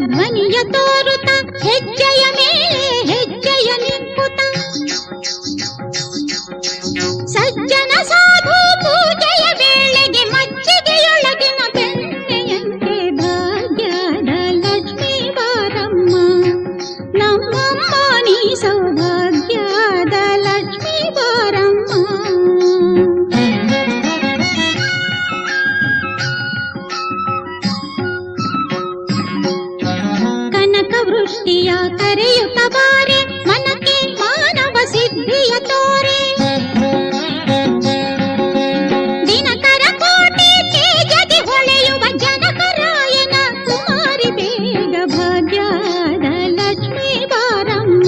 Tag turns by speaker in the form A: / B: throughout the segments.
A: ಧ್ವನಿಯ ತೋರುತ್ತ ಹೆಜ್ಜೆಯ ಮೇಲೆ ಹೆಜ್ಜೆಯ ನಿಂಕುತ ಸಜ್ಜನ ಸಾಧು ಪೂಜೆಯ ವೇಳೆಗೆ ಮಜ್ಜಿಗೆಯೊಳಗಿನ ಬೆಣ್ಣೆಯಂತೆ ಭಾಗ್ಯದ ಲಕ್ಷ್ಮೀ ಬಾರಮ್ಮ ನಮ್ಮಮ್ಮ ನೀ ಸೌಭಾಗ್ಯದ ಲಕ್ಷ್ಮೀ ಬಾರಮ್ಮ. ಕನಕ ವೃಷ್ಟಿಯ ಕರೆಯುತ್ತ ಬಾರೆ ಮನಕ್ಕೆ ಮಾನವ ಸಿದ್ಧಿಯ ತೋರೆ ದಿನಕರ ಕೋಟೆ ತೇಜದಿ ಹೊಳೆಯುವ ಜನಕರಾಯನ ಕುಮಾರಿ ಬೇಗ ಭಾಗ್ಯದ ಲಕ್ಷ್ಮೀ ಬಾರಮ್ಮ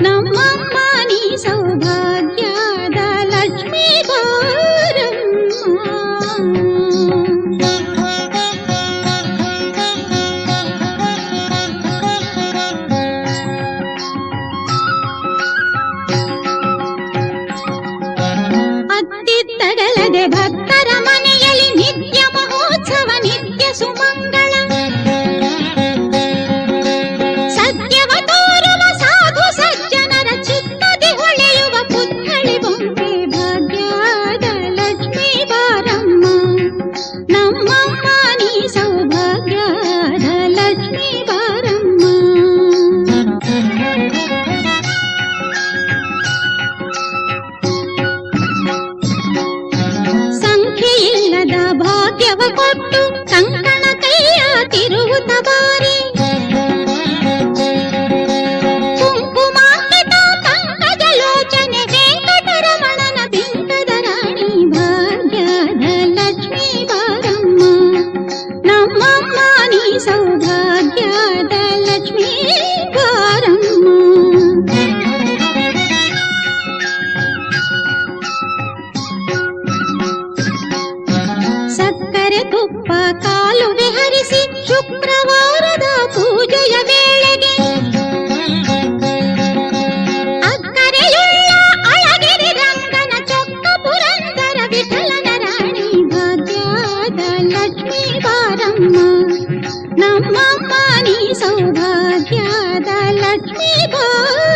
A: ನಮ್ಮಮ್ಮ ನೀ ಸೌಭಾಗ್ಯದ ಲಕ್ಷ್ಮೀ ಬಾರಮ್ಮ. ಅತ್ತಿತ್ತಗಲದೆ ಭಕ್ತರ ಮನೆಯಲ್ಲಿ ನಿತ್ಯ ಮಹೋತ್ಸವ ನಿತ್ಯ ಸುಮಂಗಳ ಸತ್ಯವ ತೋರುವ ಸಾಧು ಸಜ್ಜನರ ಚಿತ್ತದಿ ಹೊಳೆಯುವ ಪುತ್ಥಳಿ ಬೊಂಬೆ ಭಾಗ್ಯದ ಲಕ್ಷ್ಮೀ ಬಾರಮ್ಮ ನಮ್ಮಮ್ಮ ನೀ ಸೌಭಾಗ್ಯದ ಲಕ್ಷ್ಮೀ ಬಾರಮ್ಮ. ಸಂಖ್ಯೆಯಿಲ್ಲದ ಭಾಗ್ಯವ ಕೊಟ್ಟು ಕಂಕಣ ಕೈಯ ತಿರುಗುತ್ತ ಬಾರಿ ಕುಂಕುಮಾಂಕಿತ ಪಂಕಜ ಲೋಚನೆ ವೆಂಕಟರಮಣನ ಬಿಂಕದ ರಾಣಿ ಭಾಗ್ಯದ ಲಕ್ಷ್ಮೀ ಬಾರಮ್ಮ ನಮ್ಮಮ್ಮ ನೀ ಸೌಭಾಗ್ಯದ ಲಕ್ಷ್ಮೀ ಬಾರಮ್ಮ. ಸಕ್ಕರೆ ತುಪ್ಪ ಕಾಲುವೆ ಹರಿಸಿ ಶುಕ್ರವಾರದ ಪೂಜೆಯ ವೇಳೆಗೆ ಅಕ್ಕರೆಯುಳ್ಳ ಅಳಗಿರಿ ರಂಗನ ಚೊಕ್ಕ ಪುರಂದರ ವಿಠಲನ ರಾಣಿ ಭಾಗ್ಯದ ಲಕ್ಷ್ಮೀ ಬಾರಮ್ಮ ನಮ್ಮಮ್ಮ ನೀ ಸೌಭಾಗ್ಯದ ಲಕ್ಷ್ಮೀ ಬಾರಮ್ಮ.